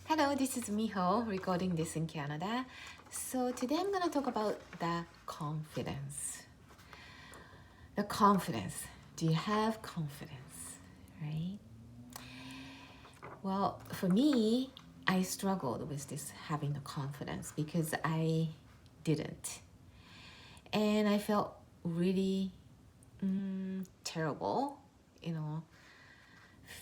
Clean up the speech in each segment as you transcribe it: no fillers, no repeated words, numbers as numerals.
Hello, this is Miho recording this in Canada. So today I'm going to talk about the confidence. The confidence. Do you have confidence? Right? Well, for me, I struggled with this having the confidence because I didn't. And I felt really terrible,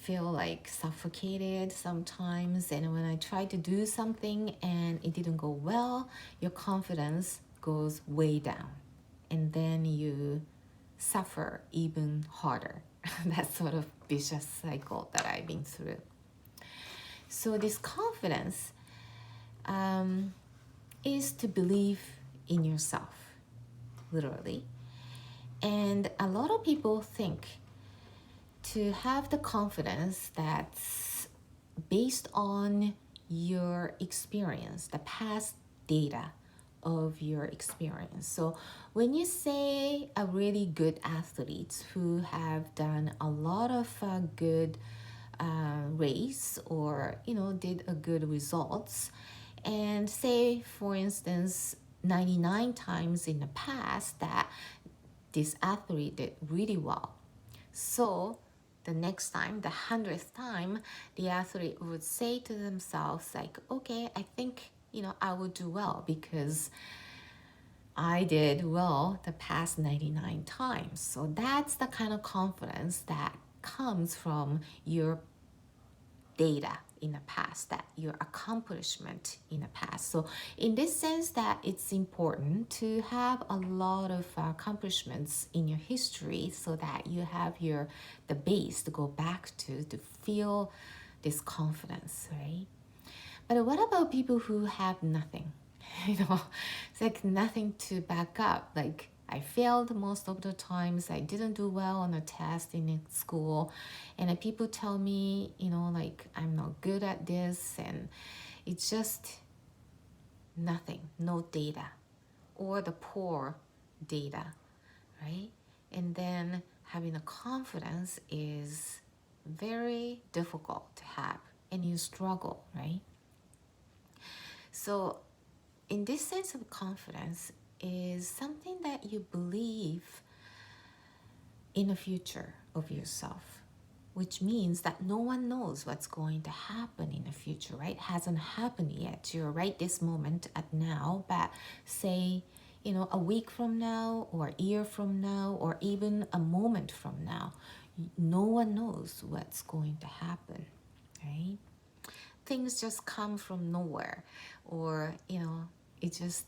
feel like suffocated sometimes, and when I try to do something and it didn't go well, your confidence goes way down and then you suffer even harder. That sort of vicious cycle that I've been through. So this confidence is to believe in yourself, literally. And a lot of people think to have the confidence that's based on your experience, the past data of your experience. So when you say a really good athlete who have done a lot of good race or did a good results, and say for instance 99 times in the past that this athlete did really well, so the next time, the 100th time, the athlete would say to themselves like, okay, I think, I will do well because I did well the past 99 times. So that's the kind of confidence that comes from your data in the past, that your accomplishment in the past. So in this sense that it's important to have a lot of accomplishments in your history so that you have the base to go back to feel this confidence, right? But what about people who have nothing? It's like nothing to back up. Like I failed most of the times. I didn't do well on a test in school. And people tell me, like I'm not good at this. And it's just nothing, no data or the poor data, right? And then having a confidence is very difficult to have and you struggle, right? So in this sense of confidence is something that you believe in the future of yourself, which means that no one knows what's going to happen in the future, right? It hasn't happened yet. You're right this moment at now, but say, a week from now or a year from now or even a moment from now, no one knows what's going to happen, right? Things just come from nowhere, or, it's just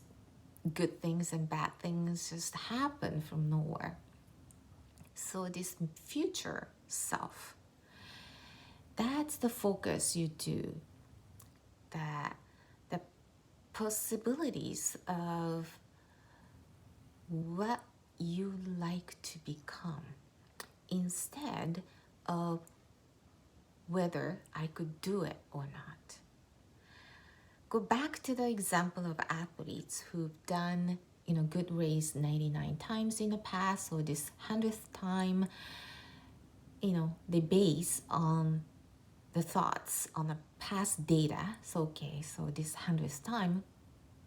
good things and bad things just happen from nowhere. So this future self, that's the focus you do, that the possibilities of what you like to become instead of whether I could do it or not. Go back to the example of athletes who've done, good race 99 times in the past, or this 100th time, they base on the thoughts on the past data. So, okay, so this 100th time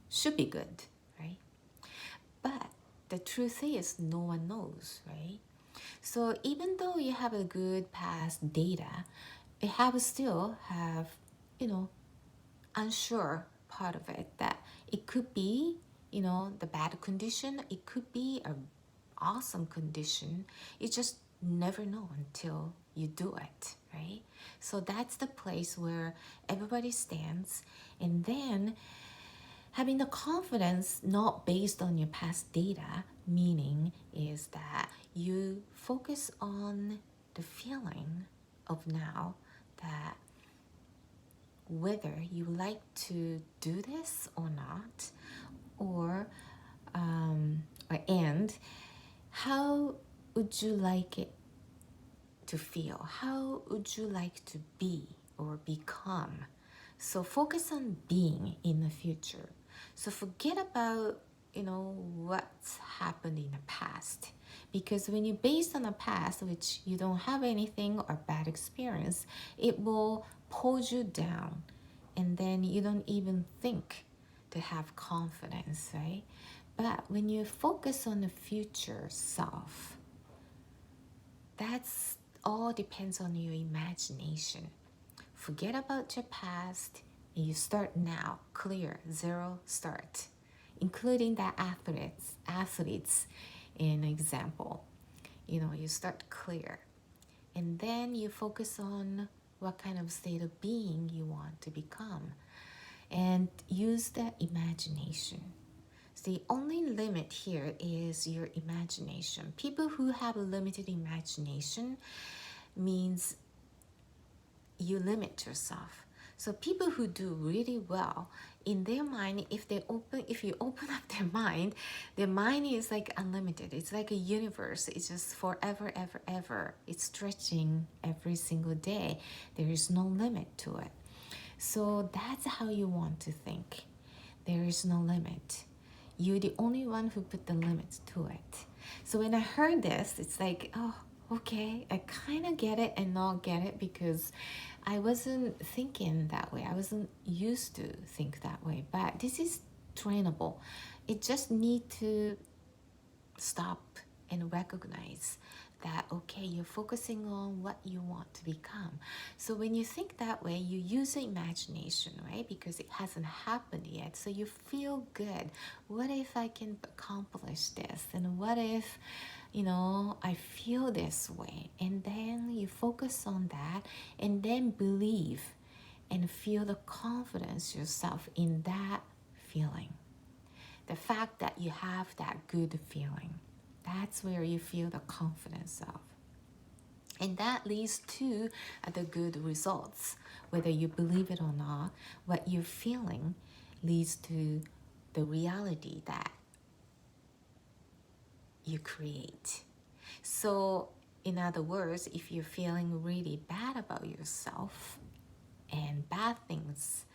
should be good, right? But the truth is no one knows, right? So even though you have a good past data, it still have, unsure part of it, that it could be, the bad condition, it could be an awesome condition. You just never know until you do it, right? So that's the place where everybody stands. And then having the confidence not based on your past data, meaning is that you focus on the feeling of now, that whether you like to do this or not, or and how would you like it to feel? How would you like to be or become? So focus on being in the future. So forget about, what's happened in the past. Because when you base on the past, which you don't have anything or bad experience, it will pull you down and then you don't even think to have confidence, right? But when you focus on the future self, that's all depends on your imagination. Forget about your past, and you start now, clear, zero start, including the athletes in example. You start clear, and then you focus on what kind of state of being you want to become, and use the imagination. So the only limit here is your imagination. People who have a limited imagination means you limit yourself. So people who do really well in their mind, if you open up their mind is like unlimited. It's like a universe. It's just forever, ever, ever. It's stretching every single day. There is no limit to it. So that's how you want to think. There is no limit. You're the only one who put the limits to it. So when I heard this, it's like, oh, okay, I kind of get it and not get it, because I wasn't thinking that way. I wasn't used to think that way. But this is trainable. It just need to stop and recognize that, okay, you're focusing on what you want to become. So when you think that way, you use the imagination, right? Because it hasn't happened yet. So you feel good. What if I can accomplish this? And what if I feel this way? And then you focus on that, and then believe and feel the confidence yourself in that feeling. The fact that you have that good feeling, that's where you feel the confidence of. And that leads to the good results. Whether you believe it or not, what you're feeling leads to the reality that you create. So in other words, if you're feeling really bad about yourself and bad things,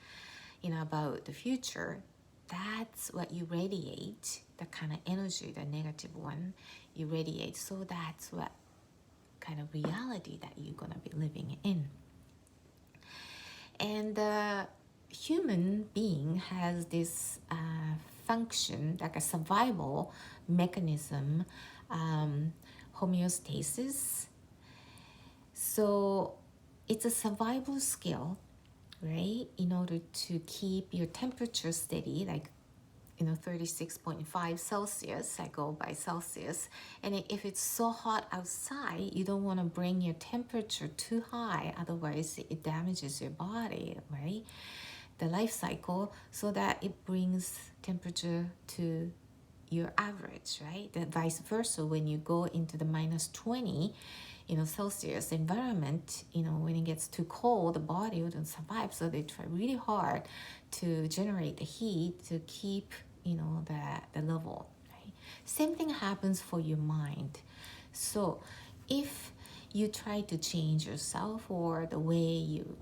about the future, that's what you radiate, the kind of energy, the negative one, you radiate. So that's what kind of reality that you're going to be living in. And the human being has this function, like a survival mechanism, homeostasis. So it's a survival skill, right? In order to keep your temperature steady, like 36.5 Celsius, I go by Celsius. And if it's so hot outside, you don't want to bring your temperature too high, otherwise it damages your body, right? The life cycle, so that it brings temperature to your average, right? The vice versa, when you go into the minus 20 Celsius environment, when it gets too cold, the body wouldn't survive. So they try really hard to generate the heat to keep, the level, right? Same thing happens for your mind. So if you try to change yourself, or the way you,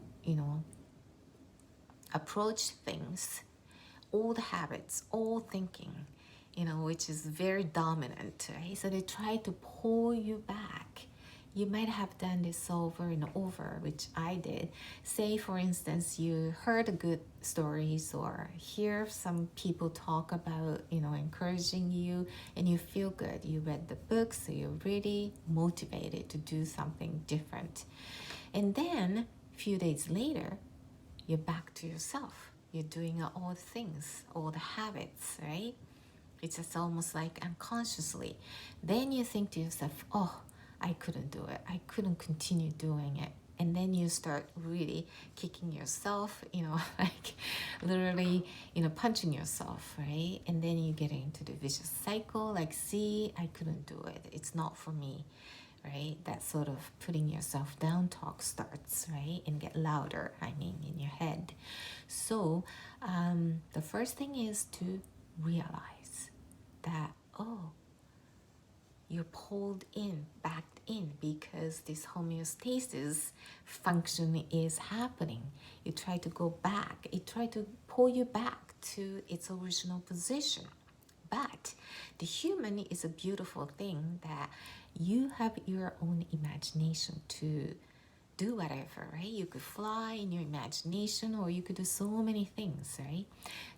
approach things, old habits, old thinking, which is very dominant, right? So they try to pull you back. You might have done this over and over, which I did. Say, for instance, you heard good stories or hear some people talk about, encouraging you, and you feel good. You read the books, so you're really motivated to do something different. And then a few days later, you're back to yourself. You're doing all the things, all the habits, right? It's just almost like unconsciously. Then you think to yourself, oh, I couldn't do it. I couldn't continue doing it. And then you start really kicking yourself, like literally, punching yourself, right? And then you get into the vicious cycle, like, see, I couldn't do it. It's not for me, right? That sort of putting yourself down talk starts, right? And get louder, in your head. So the first thing is to realize that, oh, you're pulled in, backed in, because this homeostasis function is happening. You try to go back. It try to pull you back to its original position. But the human is a beautiful thing, that you have your own imagination to do whatever, right? You could fly in your imagination, or you could do so many things, right?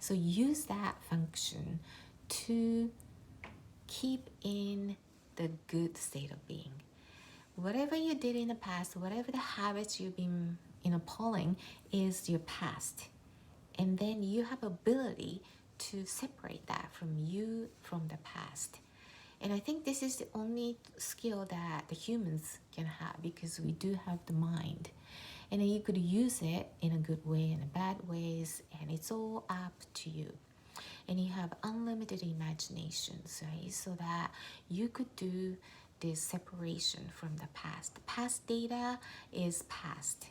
So use that function to keep in the good state of being. Whatever you did in the past, whatever the habits you've been pulling is your past. And then you have ability to separate that from you from the past. And I think this is the only skill that the humans can have, because we do have the mind. And you could use it in a good way and in bad ways, and it's all up to you. And you have unlimited imaginations, right? So that you could do this separation from the past. The past data is past.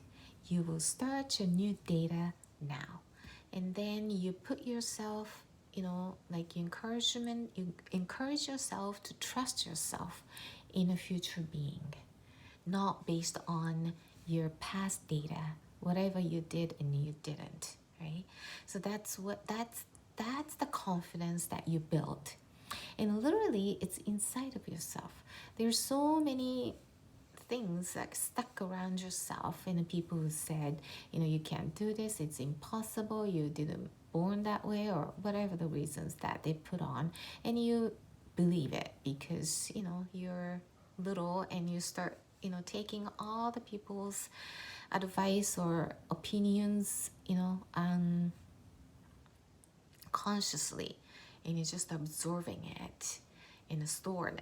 You will start your new data now. And then you put yourself, like you encourage yourself to trust yourself in a future being, not based on your past data, whatever you did and you didn't, right? So that's the confidence that you build. And literally, it's inside of yourself. There's so many things like stuck around yourself, and the people who said, you can't do this, it's impossible, you didn't born that way, or whatever the reasons that they put on, and you believe it because you're little, and you start taking all the people's advice or opinions consciously, and you're just absorbing it and stored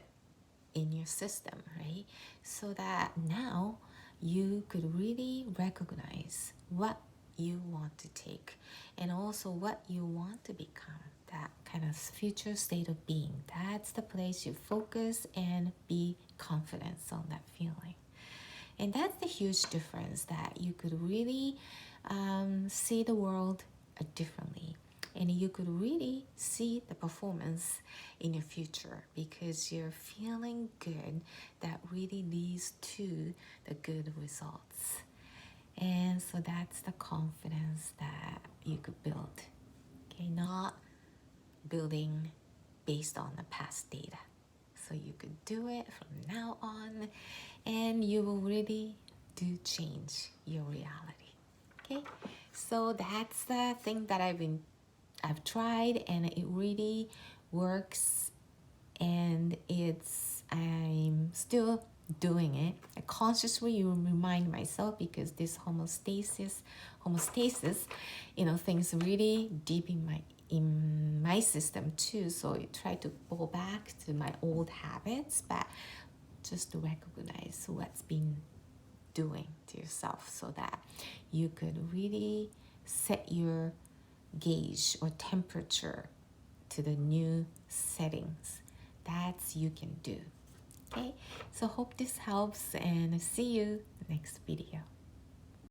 in your system, right? So that now you could really recognize what you want to take, and also what you want to become, that kind of future state of being. That's the place you focus and be confident on that feeling. And that's the huge difference, that you could really see the world differently. And you could really see the performance in your future, because you're feeling good. That really leads to the good results. And so that's the confidence that you could build. Okay, not building based on the past data. So you could do it from now on, and you will really do change your reality. Okay, so that's the thing that I've tried, and it really works, and I'm still doing it. I consciously remind myself, because this homeostasis, things really deep in my system too. So I try to go back to my old habits, but just to recognize what's been doing to yourself, so that you could really set your gauge or temperature to the new settings. That's you can do. Okay, so hope this helps, and see you next video.